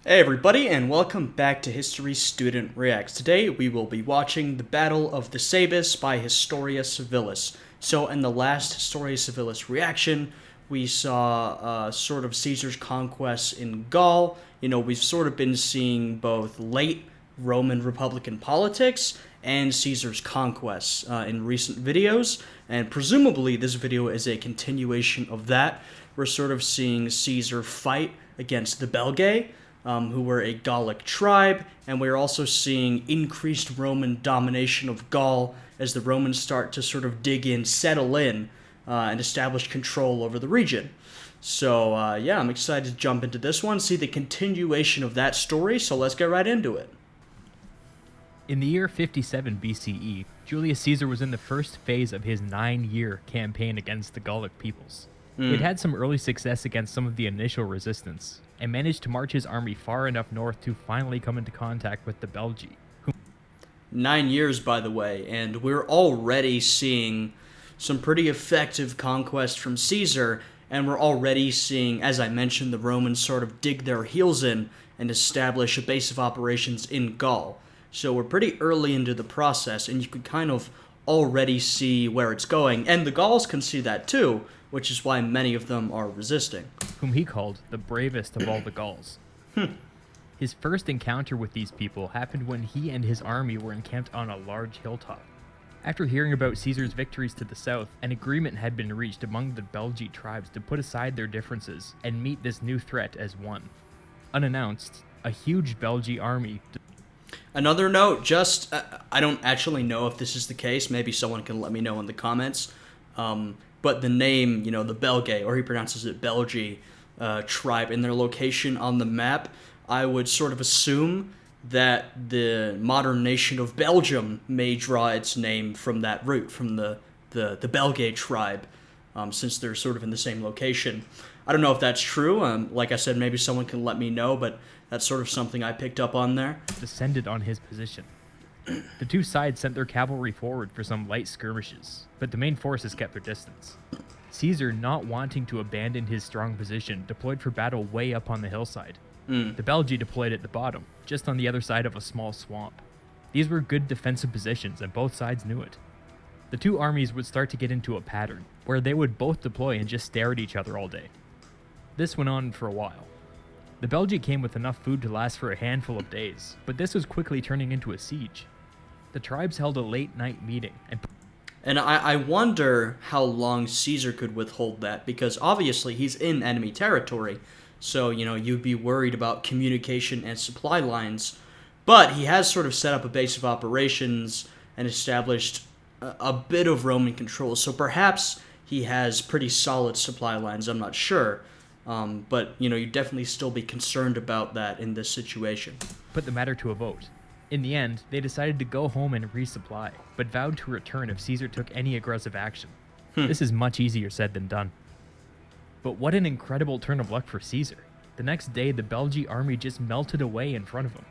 Hey everybody, and welcome back to History Student Reacts. Today we will be watching the Battle of the Sabis by Historia Civilis. So in the last Historia Civilis reaction, we saw sort of Caesar's conquests in Gaul. We've sort of been seeing both late Roman Republican politics and Caesar's conquests in recent videos, and presumably this video is a continuation of that. We're sort of seeing Caesar fight against the Belgae, who were a Gallic tribe, and we're also seeing increased Roman domination of Gaul as the Romans start to sort of dig in, settle in, and establish control over the region. So, yeah, I'm excited to jump into this one, see the continuation of that story, so let's get right into it. In the year 57 BCE, Julius Caesar was in the first phase of his 9-year campaign against the Gallic peoples. He had had some early success against some of the initial resistance, and managed to march his army far enough north to finally come into contact with the Belgae. 9 years, by the way, and we're already seeing some pretty effective conquest from Caesar, and we're already seeing, as I mentioned, the Romans sort of dig their heels in and establish a base of operations in Gaul. So we're pretty early into the process, and you can kind of already see where it's going, and the Gauls can see that too, which is why many of them are resisting. Whom he called the bravest of all the Gauls. His first encounter with these people happened when he and his army were encamped on a large hilltop. After hearing about Caesar's victories to the south, an agreement had been reached among the Belgae tribes to put aside their differences and meet this new threat as one. Unannounced, a huge Belgae army... Another note, I don't actually know if this is the case, maybe someone can let me know in the comments, but the name, the Belgae, or he pronounces it Belgae, tribe, and their location on the map, I would sort of assume that the modern nation of Belgium may draw its name from that root, from the Belgae tribe, since they're sort of in the same location. I don't know if that's true. Like I said, maybe someone can let me know, but that's sort of something I picked up on there. Descended on his position. The two sides sent their cavalry forward for some light skirmishes, but the main forces kept their distance. Caesar, not wanting to abandon his strong position, deployed for battle way up on the hillside. The Belgae deployed at the bottom, just on the other side of a small swamp. These were good defensive positions, and both sides knew it. The two armies would start to get into a pattern, where they would both deploy and just stare at each other all day. This went on for a while. The Belgae came with enough food to last for a handful of days, but this was quickly turning into a siege. The tribes held a late-night meeting, and I wonder how long Caesar could withhold that, because obviously he's in enemy territory, so, you'd be worried about communication and supply lines, but he has sort of set up a base of operations and established a bit of Roman control, so perhaps he has pretty solid supply lines, I'm not sure. But, you'd definitely still be concerned about that in this situation. Put the matter to a vote. In the end, they decided to go home and resupply, but vowed to return if Caesar took any aggressive action. This is much easier said than done. But what an incredible turn of luck for Caesar. The next day, the Belgae army just melted away in front of him.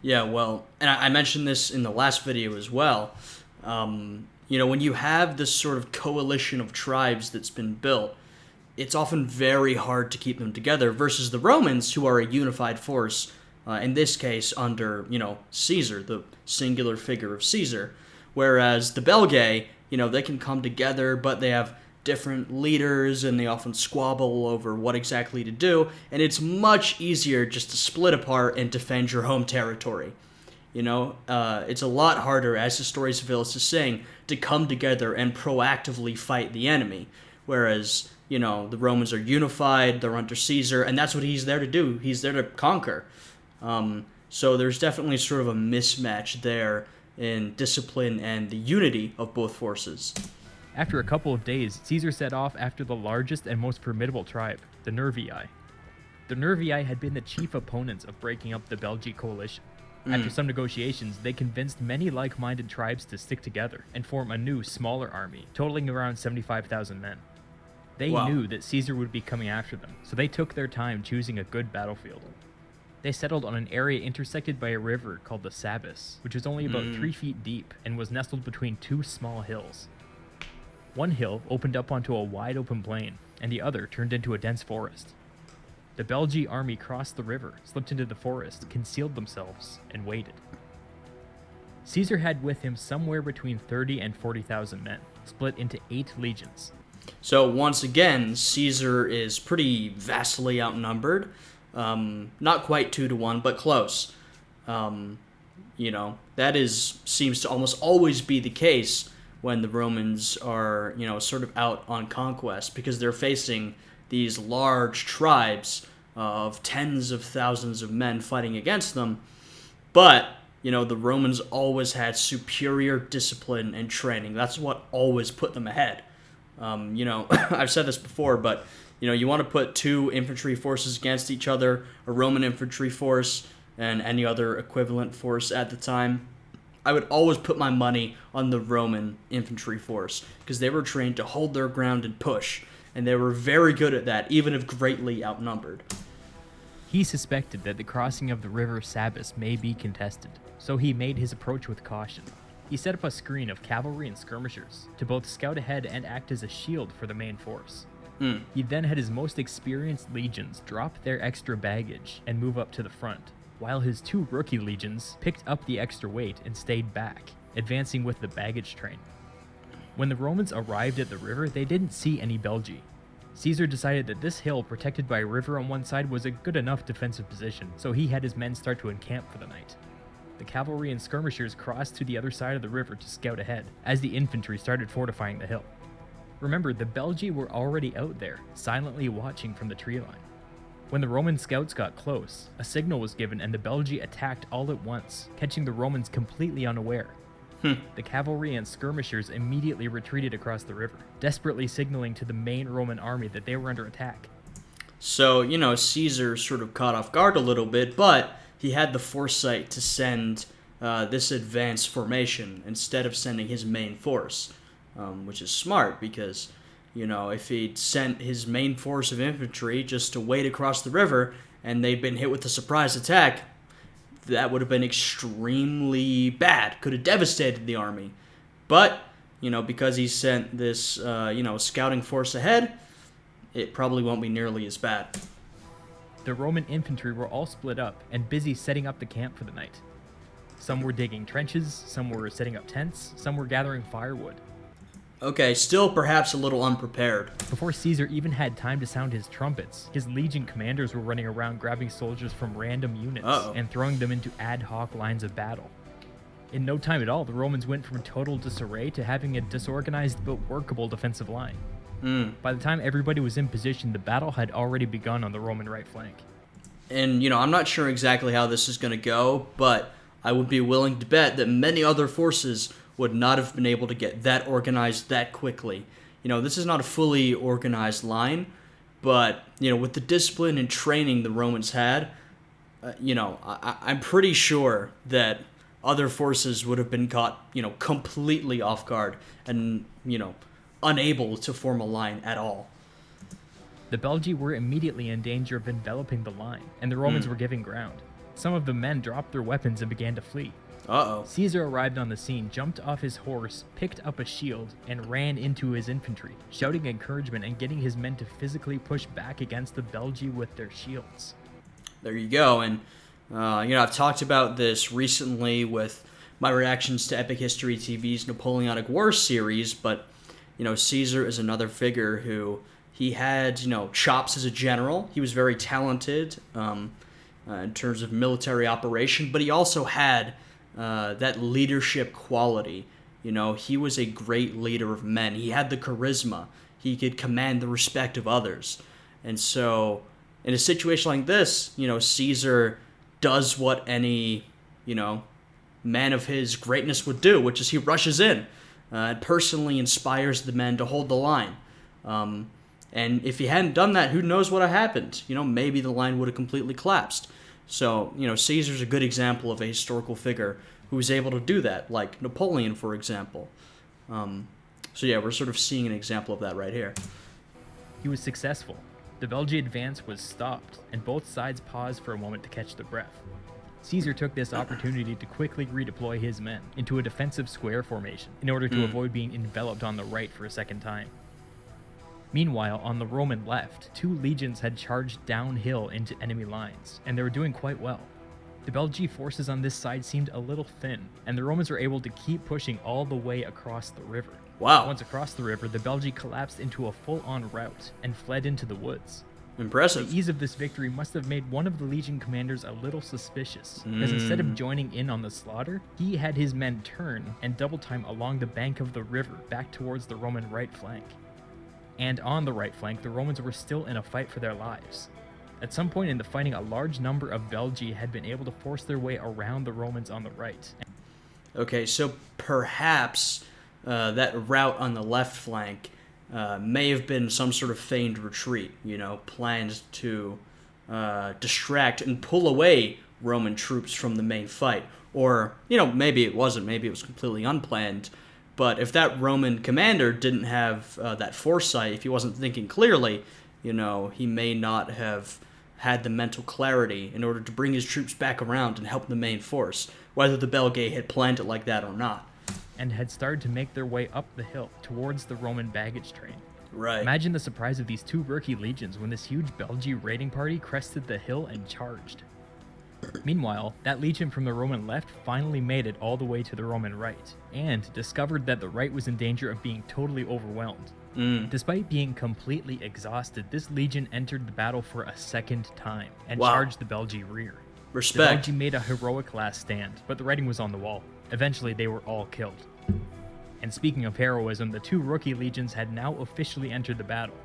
Yeah, well, and I mentioned this in the last video as well. When you have this sort of coalition of tribes that's been built, it's often very hard to keep them together versus the Romans, who are a unified force, in this case under, Caesar, the singular figure of Caesar. Whereas the Belgae, they can come together, but they have different leaders, and they often squabble over what exactly to do, and it's much easier just to split apart and defend your home territory. It's a lot harder, as Historia Civilis is saying, to come together and proactively fight the enemy. Whereas, the Romans are unified, they're under Caesar, and that's what he's there to do. He's there to conquer. So there's definitely sort of a mismatch there in discipline and the unity of both forces. After a couple of days, Caesar set off after the largest and most formidable tribe, the Nervii. The Nervii had been the chief opponents of breaking up the Belgae coalition. After some negotiations, they convinced many like-minded tribes to stick together and form a new, smaller army, totaling around 75,000 men. They knew that Caesar would be coming after them, so they took their time choosing a good battlefield. They settled on an area intersected by a river called the Sabis, which was only about 3 feet deep and was nestled between two small hills. One hill opened up onto a wide open plain, and the other turned into a dense forest. The Belgae army crossed the river, slipped into the forest, concealed themselves, and waited. Caesar had with him somewhere between 30 and 40,000 men, split into 8 legions. So once again, Caesar is pretty vastly outnumbered. Not quite 2 to 1, but close. That seems to almost always be the case when the Romans are, sort of out on conquest, because they're facing these large tribes of tens of thousands of men fighting against them. But, the Romans always had superior discipline and training. That's what always put them ahead. I've said this before, but, you want to put 2 infantry forces against each other, a Roman infantry force and any other equivalent force at the time. I would always put my money on the Roman infantry force, because they were trained to hold their ground and push, and they were very good at that, even if greatly outnumbered. He suspected that the crossing of the river Sabis may be contested, so he made his approach with caution. He set up a screen of cavalry and skirmishers to both scout ahead and act as a shield for the main force. He then had his most experienced legions drop their extra baggage and move up to the front, while his 2 rookie legions picked up the extra weight and stayed back, advancing with the baggage train. When the Romans arrived at the river, they didn't see any Belgae. Caesar decided that this hill protected by a river on one side was a good enough defensive position, so he had his men start to encamp for the night. The cavalry and skirmishers crossed to the other side of the river to scout ahead, as the infantry started fortifying the hill. Remember, the Belgae were already out there, silently watching from the tree line. When the Roman scouts got close, a signal was given and the Belgae attacked all at once, catching the Romans completely unaware. The cavalry and skirmishers immediately retreated across the river, desperately signaling to the main Roman army that they were under attack. So, Caesar sort of caught off guard a little bit, but he had the foresight to send this advanced formation instead of sending his main force, which is smart because, if he'd sent his main force of infantry just to wait across the river and they'd been hit with a surprise attack, that would have been extremely bad. Could have devastated the army. But, because he sent this, scouting force ahead, it probably won't be nearly as bad. The Roman infantry were all split up and busy setting up the camp for the night. Some were digging trenches, some were setting up tents, some were gathering firewood. Okay, still perhaps a little unprepared. Before Caesar even had time to sound his trumpets, his legion commanders were running around grabbing soldiers from random units and throwing them into ad hoc lines of battle. In no time at all, the Romans went from total disarray to having a disorganized but workable defensive line. By the time everybody was in position, the battle had already begun on the Roman right flank. And, I'm not sure exactly how this is going to go, but I would be willing to bet that many other forces would not have been able to get that organized that quickly. This is not a fully organized line, but, with the discipline and training the Romans had, I'm pretty sure that other forces would have been caught, completely off guard and, unable to form a line at all. The Belgae were immediately in danger of enveloping the line, and the Romans were giving ground. Some of the men dropped their weapons and began to flee. Caesar arrived on the scene, jumped off his horse, picked up a shield, and ran into his infantry, shouting encouragement and getting his men to physically push back against the Belgae with their shields. There you go, and I've talked about this recently with my reactions to Epic History TV's Napoleonic Wars series, but, Caesar is another figure who, he had, chops as a general. He was very talented in terms of military operation, but he also had that leadership quality. He was a great leader of men. He had the charisma. He could command the respect of others. And so, in a situation like this, Caesar does what any, man of his greatness would do, which is he rushes in and personally inspires the men to hold the line. And if he hadn't done that, who knows what would have happened? Maybe the line would have completely collapsed. So, Caesar's a good example of a historical figure who was able to do that, like Napoleon, for example. So yeah, we're sort of seeing an example of that right here. He was successful. The Belgae advance was stopped, and both sides paused for a moment to catch their breath. Caesar took this opportunity to quickly redeploy his men into a defensive square formation in order to avoid being enveloped on the right for a second time. Meanwhile, on the Roman left, 2 legions had charged downhill into enemy lines, and they were doing quite well. The Belgae forces on this side seemed a little thin, and the Romans were able to keep pushing all the way across the river. Wow. Once across the river, the Belgae collapsed into a full-on rout and fled into the woods. Impressive. The ease of this victory must have made one of the legion commanders a little suspicious, because instead of joining in on the slaughter, he had his men turn and double time along the bank of the river back towards the Roman right flank. And on the right flank, the Romans were still in a fight for their lives. At some point in the fighting, a large number of Belgae had been able to force their way around the Romans on the right. Okay, so perhaps that route on the left flank may have been some sort of feigned retreat, planned to distract and pull away Roman troops from the main fight. Or, maybe it wasn't, maybe it was completely unplanned. But if that Roman commander didn't have that foresight, if he wasn't thinking clearly, he may not have had the mental clarity in order to bring his troops back around and help the main force, whether the Belgae had planned it like that or not. And had started to make their way up the hill towards the Roman baggage train. Right. Imagine the surprise of these 2 rookie legions when this huge Belgae raiding party crested the hill and charged. Meanwhile, that legion from the Roman left finally made it all the way to the Roman right, and discovered that the right was in danger of being totally overwhelmed. Despite being completely exhausted, this legion entered the battle for a second time, and charged the Belgae rear. Respect. The Belgae made a heroic last stand, but the writing was on the wall. Eventually, they were all killed. And speaking of heroism, the 2 rookie legions had now officially entered the battle.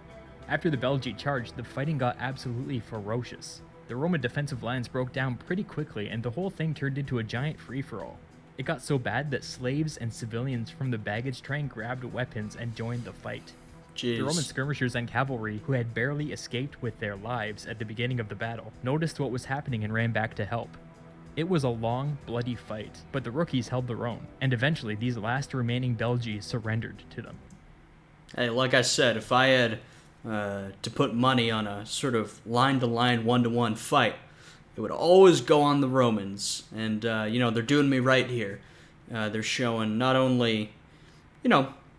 After the Belgae charged, the fighting got absolutely ferocious. The Roman defensive lines broke down pretty quickly, and the whole thing turned into a giant free-for-all. It got so bad that slaves and civilians from the baggage train grabbed weapons and joined the fight. Jeez. The Roman skirmishers and cavalry, who had barely escaped with their lives at the beginning of the battle, noticed what was happening and ran back to help. It was a long, bloody fight, but the rookies held their own, and eventually these last remaining Belgae surrendered to them. Hey, like I said, if I had to put money on a sort of line-to-line, one-to-one fight, it would always go on the Romans. And, they're doing me right here. They're showing not only,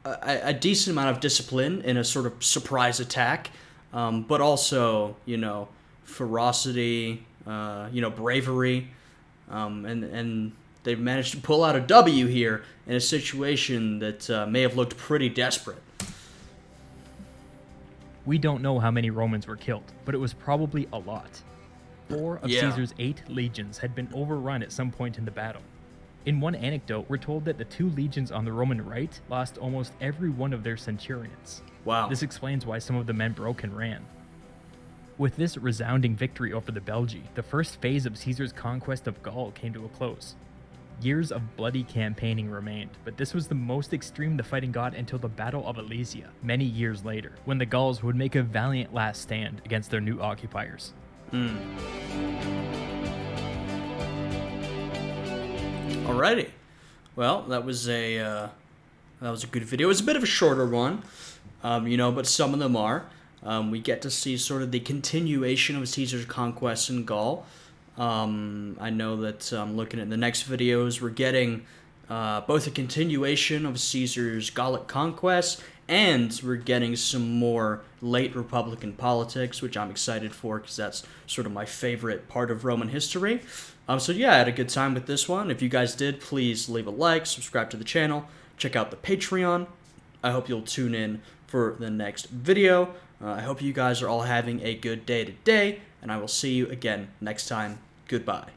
a decent amount of discipline in a sort of surprise attack, but also, ferocity, bravery, and they've managed to pull out a W here in a situation that may have looked pretty desperate. We don't know how many Romans were killed, but it was probably a lot. 4 of Caesar's 8 legions had been overrun at some point in the battle. In one anecdote, we're told that the 2 legions on the Roman right lost almost every one of their centurions. Wow. This explains why some of the men broke and ran. With this resounding victory over the Belgae, the first phase of Caesar's conquest of Gaul came to a close. Years of bloody campaigning remained, but this was the most extreme the fighting got until the Battle of Alesia, many years later, when the Gauls would make a valiant last stand against their new occupiers. Alrighty. Well, that was a good video. It was a bit of a shorter one, but some of them are. We get to see sort of the continuation of Caesar's conquests in Gaul. I know that looking at the next videos, we're getting both a continuation of Caesar's Gallic conquest, and we're getting some more late Republican politics, which I'm excited for because that's sort of my favorite part of Roman history. So yeah, I had a good time with this one. If you guys did, please leave a like, subscribe to the channel, check out the Patreon. I hope you'll tune in for the next video. I hope you guys are all having a good day today, and I will see you again next time. Goodbye.